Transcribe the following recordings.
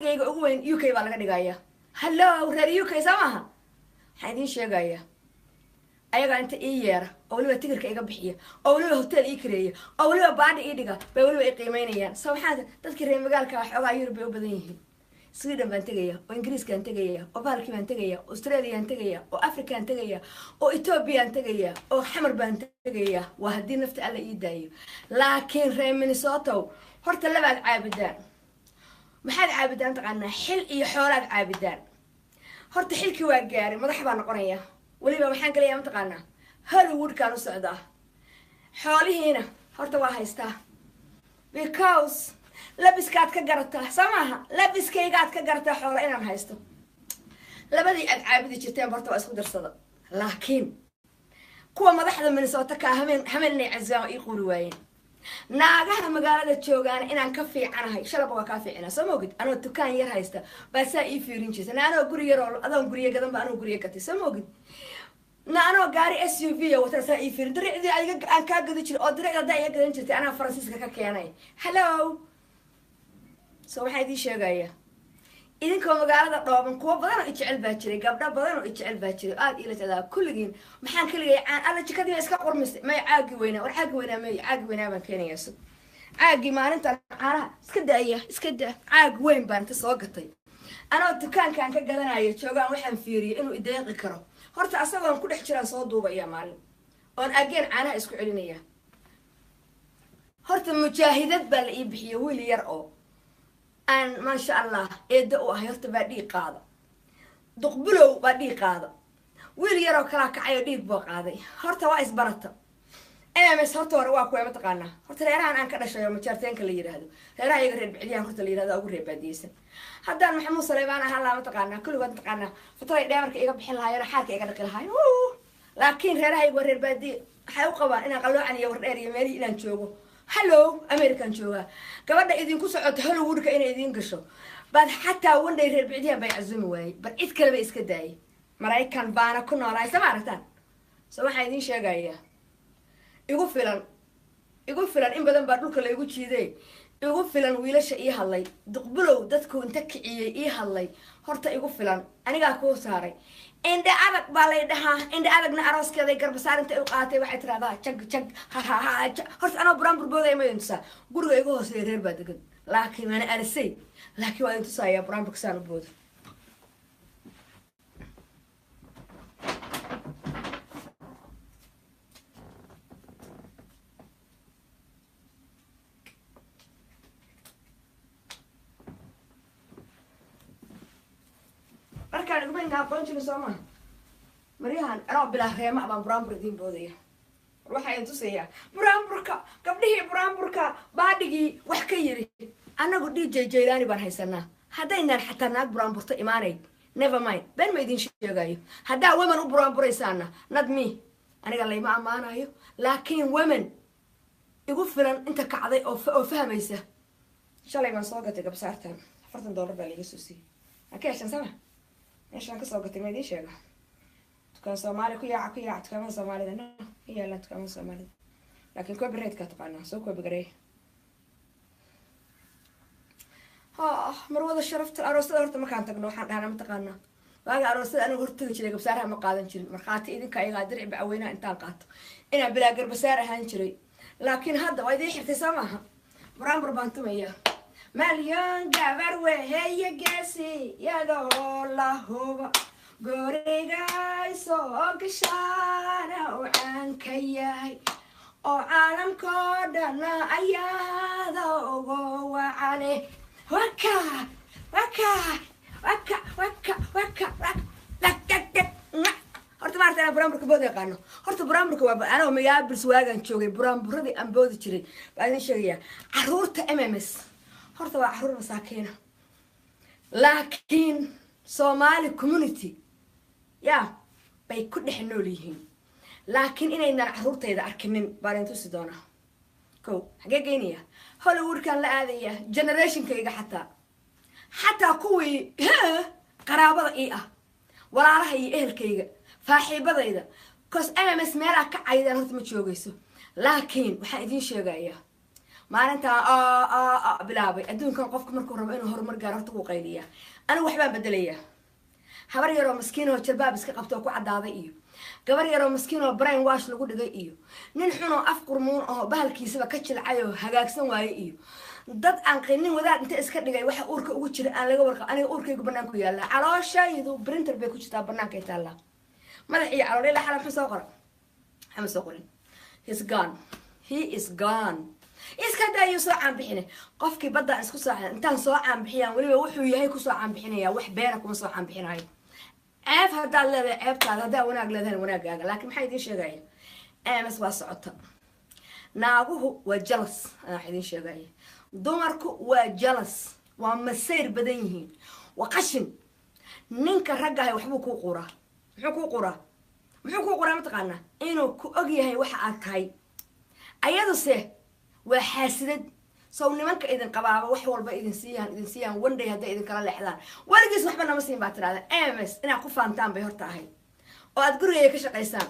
جايجا وين UK baa laga dhigaya hello reer UK samaha waxaan idin sheegaya ayaga inta ii yeera oo waliba tigirka iga bixiya oo waliba hotel ii kireeya oo waliba baadhi ii dhiga bay waliba ay qiimeynayaan soo waxaan dadkii reer magaalka xoogaa Yurub bay u badan yihiin Sweden baan tagaya oo Ingiriiska aan tagaya oo Baalki baan tagaya oo Australia aan tagaya oo Africa aan tagaya oo Ethiopia aan tagaya oo xamar baan tagaya waa hadii nafta alla ii daayo laakiin reer Minnesota horta labaad caabidaan maxaad caabidaan taqaanaa xil iyo xoolaad caabidaan horta xilkii waa gaaray madax baan noqonaya waliba waxaan galayaa taqaanaa Hollywood kaan u socdaa xoolihiina horta waa haystaa because labiskaad ka garataa samaha labiskaygaad ka garataa xoolo inaan haysto labadii aad caabidi jirteen horta waa isku darsada laakiin kuwa madaxda Minnesota ka hameen cazaa ii qori waayeen naagaha magaalada joogaan inaan ka fiicanahay shalaba waa ka fiicana soo moogid anoo dukaan yar haysta baasaa ii fiirin jirtay anoo guri yar oo adoon guriga gadan baa anoo guriga gatay soo moogid anoo gaari SUV wata saa ii fiirin diricdii adiga aan ka gadi jiray oo diricda ay gadan jirtay anaa Faransiiska ka keenay hello soo waxay idin sheegaya idinkoo magaalada dhooban kuwa badan oo jecel baa jiray gabdho badan oo jecel baa jiray aad ila tadaa kulligiin maxaan kaligay aan alla jikadii iska qormisay may caagi weyna war caagi weyna may caagi weyna baan keenayso caagi maalintan caanaha iska daa caag weyn baan ta soo gatay anoo dukaankan ka gadanayo joogaan waxaan fiiriyay inuu ideeqi karo horta asagoon ku dhex jiraan soo duubaya maalin oon ageen caanaha isku celinaya horta mujaahidad baa la ii bixiyay wiil yar oo aan ma sha Allah eedo oo horta baa dhig qaada duqbulow baa dhig qaada wiil yar oo kala kacayo dhig boo qaaday horta waa isbarata MS horta hore waa ku ma taqaanaa horta reerahan aan ka dhashay ma jarteenka la yiraahdo reeraha iyaga reer biciliyaan horta la yiraahdo ugu reebadiysan haddaan Maxamuud Saleebaan ahaan la ma taqaanaa kulli wad taqaanaa fatray dheemarka iga bixin lahaayeen xaalka iga dhaqi lahaayeen laakiin reeraha iyaga reer baadiye waxay u qabaan inaan qaloocan iyo war dheer iyo meel inaan joogo hello American jooga gabadha idin ku socoto Hollywood ka inay idin gasho bad xataa wandhay reer bicdiya bay azumi waay bar cid kale bay iska daayay Mareykan baana ku noolaay samartan soo waxa idin sheegaya igu filan in badan baa dhulka la igu jiiday igu filan wiilasha ii hadlay duqbulow dadku inta kiciyay ii hadlay horta igu filan aniga ku saaray inda adag baa lay dhahaa inda adagna arooskeeda garbasaar inta u qaatay waxay tiraahdaa jag horta ana buraan burbooday ma inta guriga igu hooseeyay reer baa degan laakiin ana alasay laakiin waa inta saaya buraan buksaan u boodo markaan ugu weyn aqoon jiray Soomaa mariyahan anoo bilaa reema baan buraanbur idin boodaya waxa ay tusaya buraanburka gabdhihii buraanburka baadhigii wax ka yiri anagu DJ Jaylaani baan haysanaa haddaynaan xataa naag buraanburta imaanay never mind ben ma idin sheegayo haddaa women u buraanburaysaana not me aniga layma amaanayo laakiin women igu filan inta kacday oo fahmaysa shalay baan soo gatay gabsaartan $40 baa laga soo siiyay akeeshan sama meeshaan ka soo gatay ma idin sheega dukaan Soomaali ku yaaca dukaan Soomaalida no la dukaan Soomaalida laakiin ko bireed ka taqaana soo ko bigaray marwada sharafta aroosada horta markaan tagno waxaan dhahnaa ma taqaana waaga aroosada anigu horta jiray gabsaaraha ma qaadan jirin marxaati idinka ayaga dirci bacweyna intaan qaato inaan bilaa garbasaar ahaan jiray laakiin hadda way idin xirtay Soomaha buraanbur baan tumaya مليون جبر وهي جاسي يا دولا هو قريقاي صوق شارع وعن كياي او عالم كودنا ايادا وقوة عليه وكا وكا وكا وكا وكا وكا horta maartay ana buraanburka bood yaqaano horta buraanburka waa ana magaab biswaagan joogay buraanburadii aan boodi jiray baan idin sheegaya caruurta MMS horta waa caruur masaakiina laakiin Somali community bay ku dhex nool yihiin laakiin inaynan caruurtayda arkinin baan intu si doona ko xagee geynaya Hollywood kan la aadaya generationkayga xataa kuwii qaraabada ii ah walaalaha iyo ehelkayga faaxiibadayda cause MMS meelaha ka caydaan horta ma joogayso laakiin waxaan idin sheegayaa maalinta bilaabay adduunkan qofka markuu rabo inuu horumar gaaro horta wuu qayliyaa anigu waxbaan bedelayaa habar yaroo maskiin oo jalbaab iska qabto oo ku caddaaday iyo gabar yaroo maskiin oo brain wash lagu dhigay iyo nin xun oo af qurmuun oo bahalkiisaba ka jilcay oo hagaagsan waaye iyo dad aan qinin wadaad inta iska dhigay waxa uurka ugu jira aan laga warqa aniga uurkaygu banaanku yaalla calooshaydu printer bay ku jirtaa banaanka taallaa madax iyo calool ilaa xalam soo qora ama soo qorin he is gone iska daayo soo caan bixine qofkii badda isku soo intaan soo caan bixiyaan waliba wuxuu yahay ku soo caan bixinaya wax beera kuma soo caan bixinayo ceeb haddaad leedahay ceebtaada haddaa wanaag leedahay wanaagaaga laakiin maxaa idiin sheegaya ms waa socota naaguhu waa jealous anaa idiin sheegaya dumarku waa jealous waa masayr badan yihiin waa qashin ninka raggahay waxbuu kuu quraa muxuu kuu quraa mataqaanaa inuu ku og yahay waxa aad tahay ayaduse waa xaasidad sow nimanka idin qabaaba wax walba idin siiyaan one day hadday idin kala leexdaan weligiis waxba nama siin baa tirahda ms inaad ku faantaan bay horta ahayd oo aad gurigaya ka shaqaysaan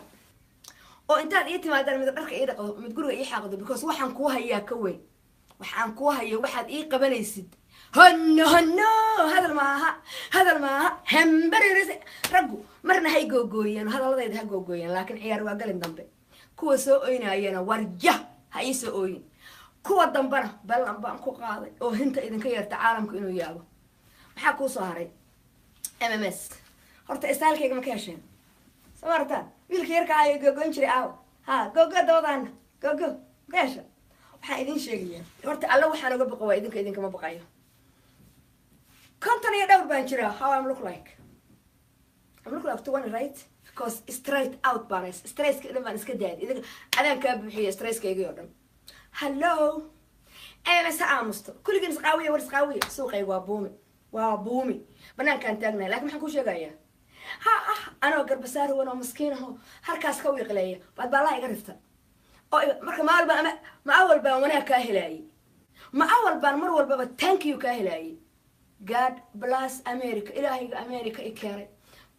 oo intaad ii timaadaan mid dharka ii dhaqdo mid guriga ii xaaqdo because waxaan kuu hayaa ka weyn waxaan kuu hayo waxaad ii qabanaysid هنو هذا الماها همبريرس رجو مرنا هاي جوجوين هذا الله يده جوجوين لكن عيار وقال دمبه كوا سوين أينا ورجة هاي سوين كوا دمبنا بل بانكو قاضي أو هنت إذا كير تعالم كأنه يابو حكوا صهري MMS هرت استهلك يا مكاشين سمعتها بالكير كاي جوجوين شري أو ها جوجو دوضان جوجو كاشة وحايدين شيء هرت الله وحنا جب قوايدين كيدين كم بقايا Continue down benchira. How I'm look like? I'm look like to one right because straight out baris. Stress كده ما نسكت إذا أنا كاب هي stress كي يجيهم. Hello. أنا مساء مستو. كل جنس قوية ورس قوية. سوقي وابومي. بنا كان تجنا لكن حكوا شيء جاية. أنا وقرب بسار وأنا مسكين هو هالكاس قوي قلية. بعد بالله يقرفته. مرك ما أول بان وأنا كاهلاي. ما أول بان مر والباب thank you كاهلاي. God bless America إلهي أمريكا إكاري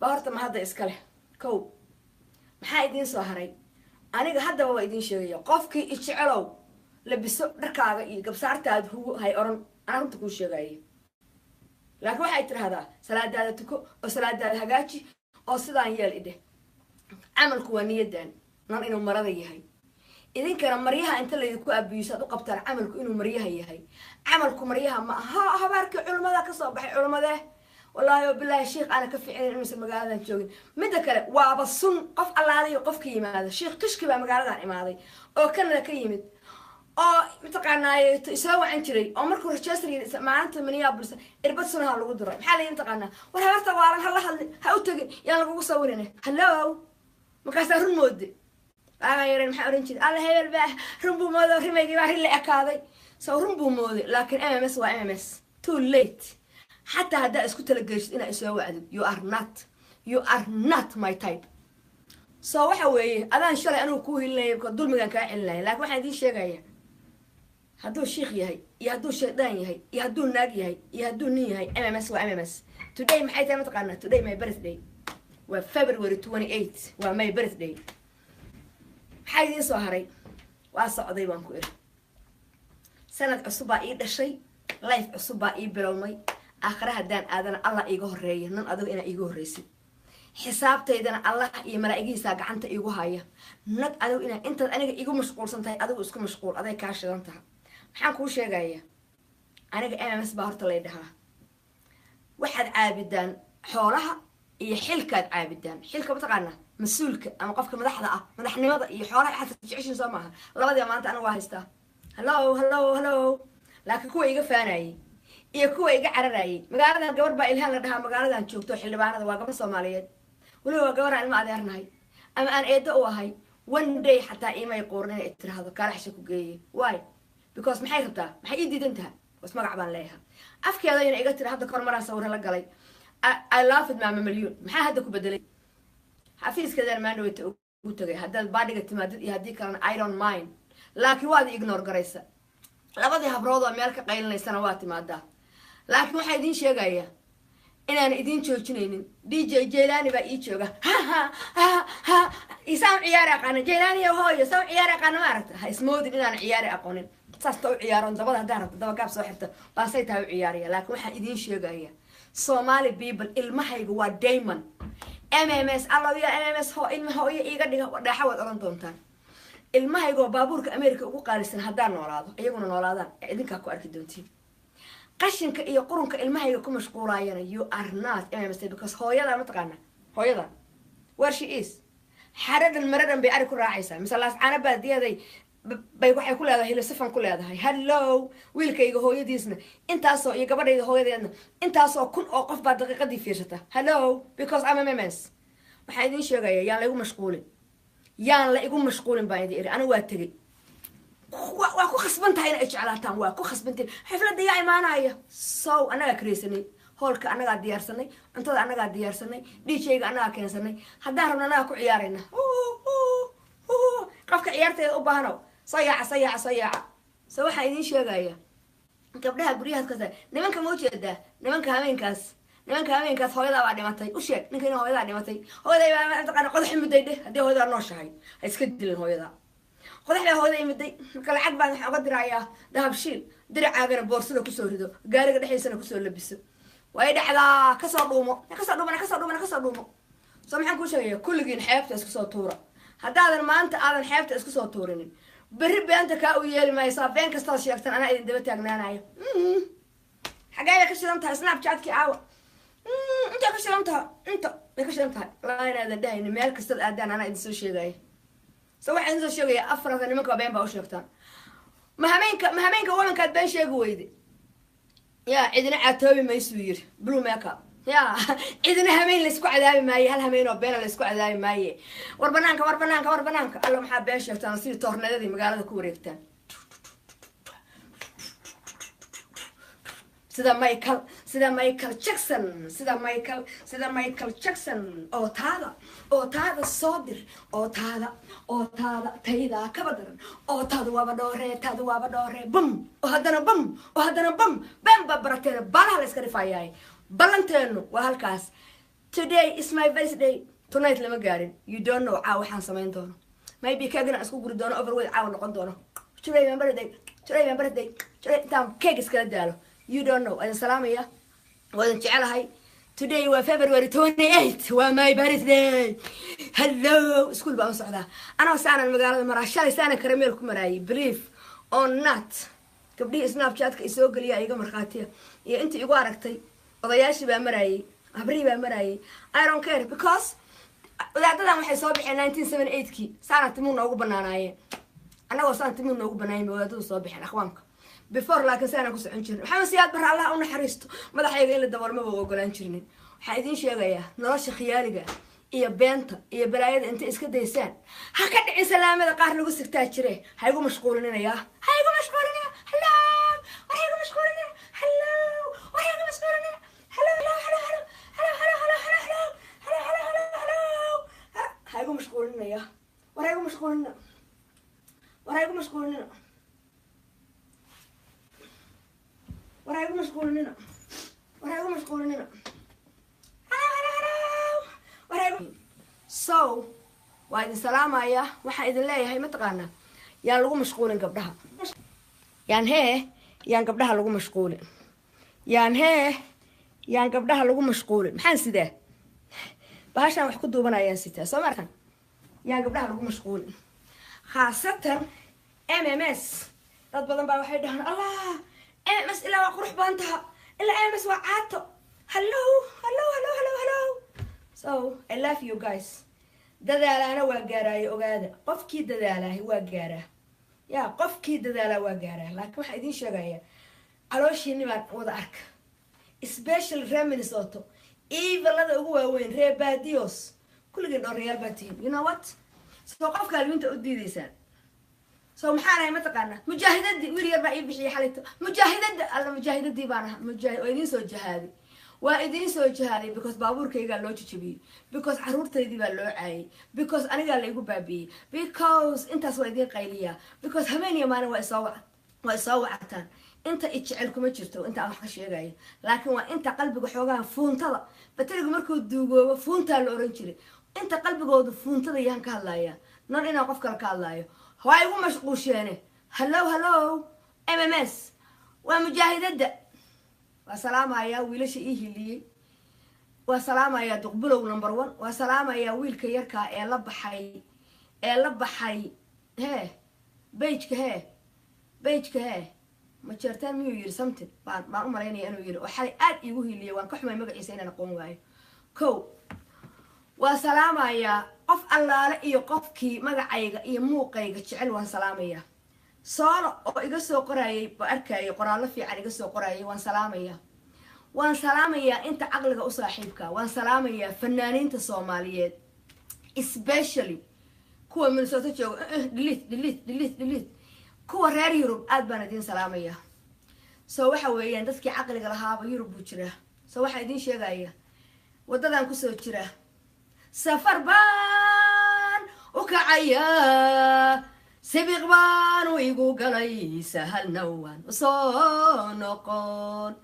بارت ما هذا إسكاله كو محايدين صهري أنا هذا هو إيدين شيء قفكي إشعلو لبسوا ركاغي قبصارت هذا هو هاي أرن أنا هم تقول شيء لكن واحد ترى هذا سلاد هذا تكو أو سلاد هذا هجاتي أو صدان يالإده عمل كوانية دان نان إنه مرضي هاي إذا كان مريها أنت اللي يكون أبيسات وقبتر عملك إنه مريها هي عملكم مريها ما ها بارك علماء ذاك الصباح علماء ذا والله بالله الشيخ أنا كفي عين مثل مقالة نشوفين متى كله وابصن قف الله عليه وقف كيما هذا الشيخ كشك بقى مقالة عن ماضي أو كان له كيمد أو متقنا يسوي عن شري أو مركو رشاسري معناته من يابلس إربطنا هالقدرة حاليا متقنا ولا هرت وارن هلا هأوتج يلا نقول صورنا هلو مكسر المود أنا يرين محاورين كذا الله هي الباح رمبو ماذا رمي جبار اللي أكاذي سو رمبو ماذا لكن MMS و MMS too late حتى هذا اسكت لقيش إن أسوي عدد you are not my type so وحوي أنا إن شاء الله أنا وكوه اللي يقدر مكان كائن له لكن واحد دي شيء جاي هدول شيخ يهي يهدول شيطان يهي يهدول ناق يهي يهدول ني يهي MMS و MMS today محيط أنا تقارنه today my birthday و February 28 و my birthday حاجة صهري وأصعدي بانكوير سنة عصبة إيد الشيء لايف عصبة إيد بلومي آخرها دان آذان الله إيجوه الرئي نن أدو إنا إيجوه الرئيسي حساب تيدان الله يملائكي ساق عنت إيجوه هاي نن أدو إنا أنت أنا إيجو مشغول سنتهي أدو إسكو مشغول أدو كاش دانتها محن كل شيء جاية أنا MMS بهرت ليدها واحد عابدان حولها يحلك عابدان حلك بتقعنا مسؤولك أما قفك مدحني ماذا يحاول حتى تعيش نسمعها الله بدي ما أنت أنا واهسته هلو لكن كوي يقف أنا كوي يقع عرري مقالة الجور بإلهام لدها مقالة أن تشوف توحي اللي بعنا واقف الصوماليات ولو جور على المعذرنا هاي أما أنا إيدوا هاي one day حتى إيما يقورنا إتر هذا كار حشكوا جاي why because محي خبتها محي إيدي دنتها بس ما قعبان ليها أفكي هذا يعني إجت هذا كار مرة صورها لك علي I love it مع مليون محي هذا كبدلي حفيز كذا ما نويت وتجي هذا البعد قلت ما دي هدي كان I don't mind لكن واحد ignore قريسة لا بدي هبروضة مالك قايل لي سنوات ما ده لكن واحد يدين شيء جاية إن أنا يدين شو تشنين دي جيلاني بقى يشوفه ها يسام عيارة قانا جيلاني وهو يسام عيارة قانا ما عرفت هاي سمود إن أنا عيارة أقونين saas ta u ciyaaroon dabada haddaan rabto daba gaab soo xirta baasay tahay u ciyaaraya laakiin waxaan idiin sheegaya Somali people ilmahayga waa diamond MMS alloya MMS ho ilma hooyo iiga dhiga dhaxa wad oran doontaan ilmahayga baabuurka America ugu qaalisan haddaan noolaado iyaguna noolaadaan idinka ku arki doontiin qashinka iyo qurunka ilmahayga ku mashquulayana you are not MMS because hooyada ma taqaana hooyada where she is xaradan maradan bay ari ku raacaysaa misalaas caana baadiyaday bay waxay ku leedahay hilsafan ku leedahay hello wiilkayga hooyadiisna intaasoo iyo gabadhayda hooyadeedna intaasoo kun oo qof baa daqiiqadii fiirsata hello because I'm MMS waxaan idin sheegaya yaan la igu mashquulin baan idin iri anigu waa tagay waa ku khasban tahay inay jeclaataan waa ku khasbantiin xafladda yaa imaanaya so anaga kareysanay hoolka anaga diyaarsanay cuntada anaga diyaarsanay DJ-ga anaga keensanay haddaan rabno anaga ku ciyaarayna qofka ciyaarteeda u baahno sayaaca so waxaan idin sheegaya gabdhaha guryaha ka tahay nimanka ma ujeedaa nimanka habeenkaas hooyada baa dhimatay u sheeg ninka inuu hooyada dhimatay hooyada baa taqaan qodax miday hadii hooyada nooshahay ha iska dilin hooyada qodax baa hooyada miday marka lacag baan waxa uga dirayaa dahabshiil diracaagana boorsada ku soo rido gaariga dhexdiisana ku soo labiso way dhacdaa ka soo dhuumo so maxaan ku sheegayaa kulligiin xeebta isku soo tuura haddaadan maanta aadan xeebta isku soo tuurinin berri beenta kaa u yeeli maysaa been kastaad sheegtan anaa idin daba taagnaanayo xagee ka shidan tahay snapchatkii caawa inta ka shidan tahay laa inaadan dhahayni meel kastaad aadaan anaa idin soo sheegaya so waxaan idin soo sheegaya afarada nimanka been baa u sheegtaan mahameenka walankaad been sheegi weyde yaa cidina caatoobi maysuu yiri blue makeup يا إذا همين لسكو عذابي ماي هل همين وبينا لسكو عذابي ماي وربنانك الله محب إيش يفتح نصير تورنا ذي مقالة كوريكتان سيدا مايكل جاكسون أو تادا الصادر أو تادا تيدا كبدر أو تادا وابدوري بم وهدنا بم ببرتين بالها لسكريفاياي ballanteenu waa halkaas today is my birthday tonight lama gaarin you don't know caawa waxaan samayn doono maybe keegana isku guri doono overweight caawa noqon doono today my birthday intaan keeg iskala daalo you don't know waan salaamaya waan jecelahay today waa February 28 waa my birthday hello school baan socdaa ana saanan magaalada marashalay saanan karameel ku maraayay believe or not gabdhii snapchat-ka isoo galiya iga marqaatiya iyo intii igu aragtay odayaashii baa marayay abrii baa marayay I don't care because wadaadadan waxay soo bixeen 1978kii saana timuu noogu banaanaayeen annagoo saana timuu noogu banaayeen wadaadadu soo bixeen akhwaanka before laakiin saana ku socon jirin waxaan siyaad bar Allah u naxariisto madaxayga in la daboolma baa ogolaan jirnin waxaan idin sheegayaa nolosha khiyaaliga iyo beenta iyo balaayada inta iska daysaan ha ka dhicin salaamada qaar lagu sigtaa jire ha igu mashquulinaya hello هايقو مشغولين يا ورايقو مشغولين so وعد السلام يا واحد الله هاي ما تقانا يا لغو مشغولين قبلها يعني قبلها لغو مشغولين يعني قبلها لغو مشغولين محان سيده باشا wax ku duubanayaan sitaa soo markan yaa gabdhaha lagu mashquul khaasatan MMS dad badan baa waxay dhahaan Allah MMS ila waa qurux baantaha ila MMS waa caato hello so I love you guys dadaalana waa gaaraay ogaada qofkii dadaalahay waa gaaraa yaa qofkii dadaala waa gaaraa laakiin waxa idin sheegaya calooshiini baan wada arka special Minnesota even lada ugu waaweyn reer baadios kulligeen oo reer baadiin you know what so qofka alwinta u diideysaan so maxaan ay ma taqaana mujaahidadii wiil yar baa ii bixiyay xalayto mujaahidadii baan mujaahid oo idin soo jahaaday because baabuurkayga loo jijibiyay because caruurtaydii baa loo caayay because aniga la igu baabiyay because intaas waa idin qayliya because habeeniya maalin waa isoo wactaan inta ijecel kuma jirto inta wax ka sheegay laakiin waa inta qalbiga xoogaa fuuntada batariga markuu duugoobo fuunta la oran jiray inta qalbigoodu fuuntada yaan ka hadlaya non ina qof kale ka hadlayo waa igu mashquulsheene hello MMS ومجاهدة وسلام يا ويلش إيه اللي وسلام يا دقبلو نمبر 1 وسلام يا ويل كيركا لب حي هه بيجك هه ما جرتان ميو يري سمتن ما أمريني أنا يري وحالي آد إيوه اللي وان كحمي مقعيسين أنا قوم واي كو وسلام يا قف الله لا iyo qofkii magacayga iyo muuqayga jecel waan salaamaya soo oo iga soo qorayay ba arkay qoraal fiican iga soo qorayay waan salaamaya inta aqliga u saaxiibka waan salaamaya fanaaniinta Soomaaliyeed especially kuwa Minnesota jooga delete kuwa reer Yurub aad baan idin salaamaya soo waxa weeyaan dadkii aqliga lahaaba Yurub u jira soo waxa idin sheegaya wadadan ku soo jira سفر بان وكعيا سبيق بان ويقو قلي سهل نوان وصونقون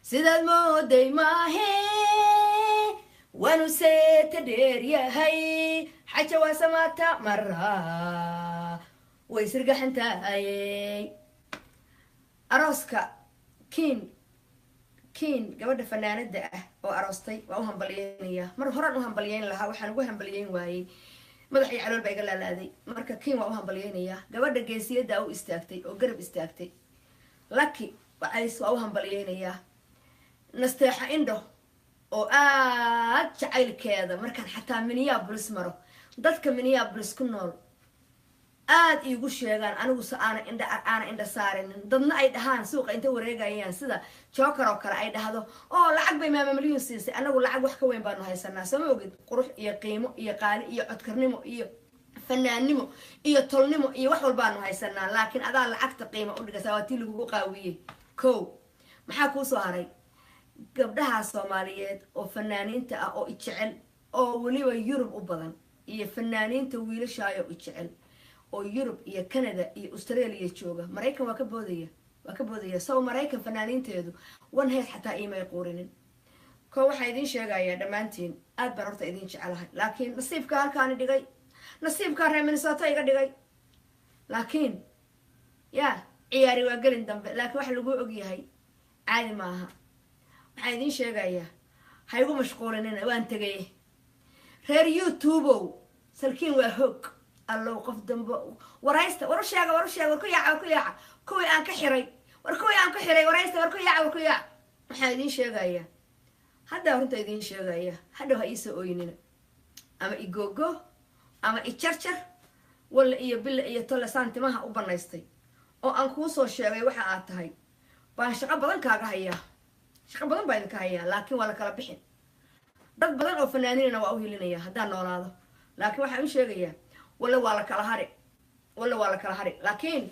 سيدا المودي ما هي ونسيت دير يا هي حاجة واسماتا مرة ويسرق حنتاي أروسكا كين gabadha fanaanada ah oo aroostay waa u hambalyeynaya mar horan u hambalyeyn lahaa waxaan ugu hambalyeyn waayay madaxii calool bay iga laalaaday marka kiin waa u hambalyeynaya gabadha geesiyada u istaagtay oo garab istaagtay lucky waa u hambalyeynaya nasteexa indho oo aad jacaylkeeda markaan xataa Minneapolis maro dadka Minneapolis ku nool aad iigu sheegaan anigu aana indha saarin dadna ay dhahaan suuqa inta wareegayaan sida joker oo kale ay dhahdo oo lacag bay maama milyan siisay anagu lacag wax ka weyn baan haysanaa sama ogid qurux iyo qiimo iyo qaali iyo codkarnimo iyo fanaannimo iyo tolnimo iyo wax walba aan haysanaa laakiin adaa lacagta qiimo u dhigaysaa waa tii lagu qaawiyay maxaa ku soo haray gabdhaha Soomaaliyeed oo fanaaniinta ah oo jecel oo waliba Yurub u badan iyo fanaaniinta wiilashaayo u jecel oo Yurub iyo Canada iyo Australia jooga Mareykan waa ka boodaya soo Mareykan fanaaniinteedu wan heed xataa iimay qoorinin waxa idin sheegaya dhamaantiin aad baan horta idin jecelahay laakiin nasiibka halkaan dhigay nasiibka reer Minnesota iga dhigay laakiin ciyaari waa galin dambe laakiin wax lagu og yahay caadi maaha waxa idin sheegaya ha igu mashquulinin waan tagay reer YouTube salkiin waa hoog الله قف دنب ورئيسته ورشيا وركيا كوي أنك حري ورئيسته وركيا إحنا يدين شيء هذا هو أنت يدين شيء هذا هو يسوع ينين أما يجوجو أما يتشرشر ولا يطلع سانت ما هو بنايستي أو أنكوسو شيء واحد عتهاي بانشقة بدن كاجهيا شقة بدن بين كاجهيا لكن ولا كلا بحين ضد بدن أو فنانين أو أهلينيا هذا نور هذا لكن واحد مش شيء ولا ولا كلا هري لكن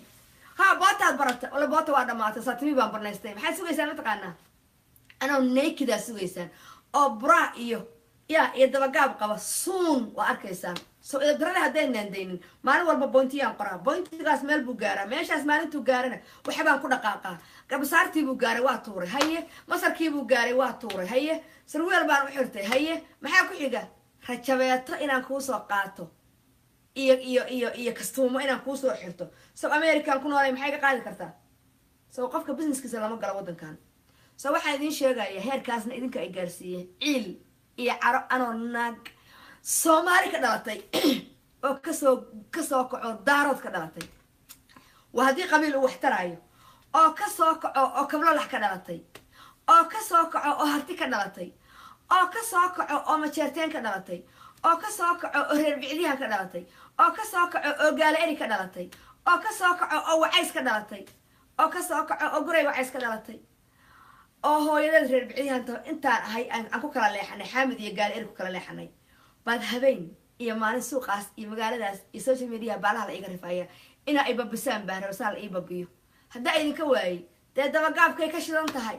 ها باتا برت ولا باتا وادا ما تساتمي بان برناستي maxay sugaysan ma taqaana ana neekida sugaysan oo bra iyo daba gaab qaba soon waa arkaysan soo darada hadeen naandeynin maalin walba boontiyan qora boontigaas meel buu gaaraa meeshaas maalintu gaarana waxa baan ku dhaqaaqaa gabsaartii buu gaaray waa tuuray haye masarkii buu gaaray waa tuuray haye sarweel baan u xirtay haye maxaa ku xiga rajabeeto inaan ku soo qaato iyo kastuumo inaan ku soo xirto soo American ku noolay maxay ka qaadi kartaa soo qofka businesskiisa lama galo wadankan soo waxa idin sheegaya heerkaasna idinka ay gaarsiiyeen ciil iyo caro anoo naag Soomaali ka dhalatay oo ka soo kaco daarood ka dhalatay waa hadii qabiil uu waxtaraayo oo ka soo kaco oo kablo lax ka dhalatay oo ka soo kaco oo harti ka dhalatay oo ka soo kaco oo majeerteen ka dhalatay oo ka soo kaco oo reer bicdiyaha ka dhalatay oo ka soo kaco oo gaala eri ka dhalatay oo ka soo kaco oo wacays ka dhalatay oo ka soo kaco oo guray wacays ka dhalatay oo hooyadada reer bicdiyaha intaan ahay aan ku kala leexanay xaamid iyo gaala eri ku kala leexanay baad habeen iyo maalin suuqaas iyo magaaladaas iyo social media baalaha la iga rifaya ina ay babisaan baan rasaal ay babiyo hadda idinka waayay dee daba gaabkay ka shidan tahay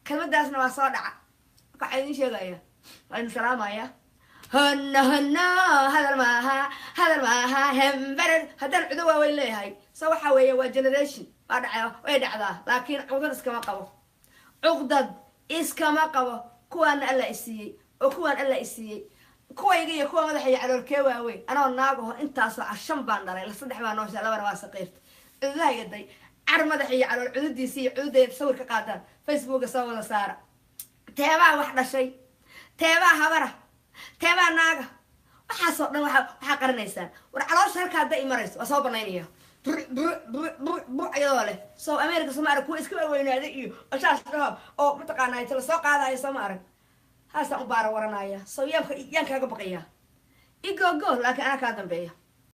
kalmadaasna waa soo dhaca waxa idin sheegaya waan salaamaya هنا هذا ما هم برد هذا العدوى وين هاي سو حويه وجنريشن وين عذا لكن عقدة إسكما قبو عقدة إسكما قبو كوان ألا إسي وكوان ألا إسي كوا يجي كوا ماذا حي على الكواوي أنا والناقه أنت أصلا عشان باندري لصدق ما نوصل لورا واسقيت إذا يدي car madaxiyo calool cududiisi iyo cududeeda sawir ka qaadaan facebooka soo wada saara teebaa wax dhashay teebaa habara teebaa naaga waxaasoo dhan waxaa qarinaysaan war caloosha halka hadda imarayso waa soo banaynaya ayadoo leh soo america soo ma arag kuwa iska waaweynaaday iyo ashaas dhaho oo mataqaanaa inta lasoo qaadayo soo ma arag haasaan u baara waranaya soo yaan kaaga baqaya igogo laakiin anaa kaa dambeeya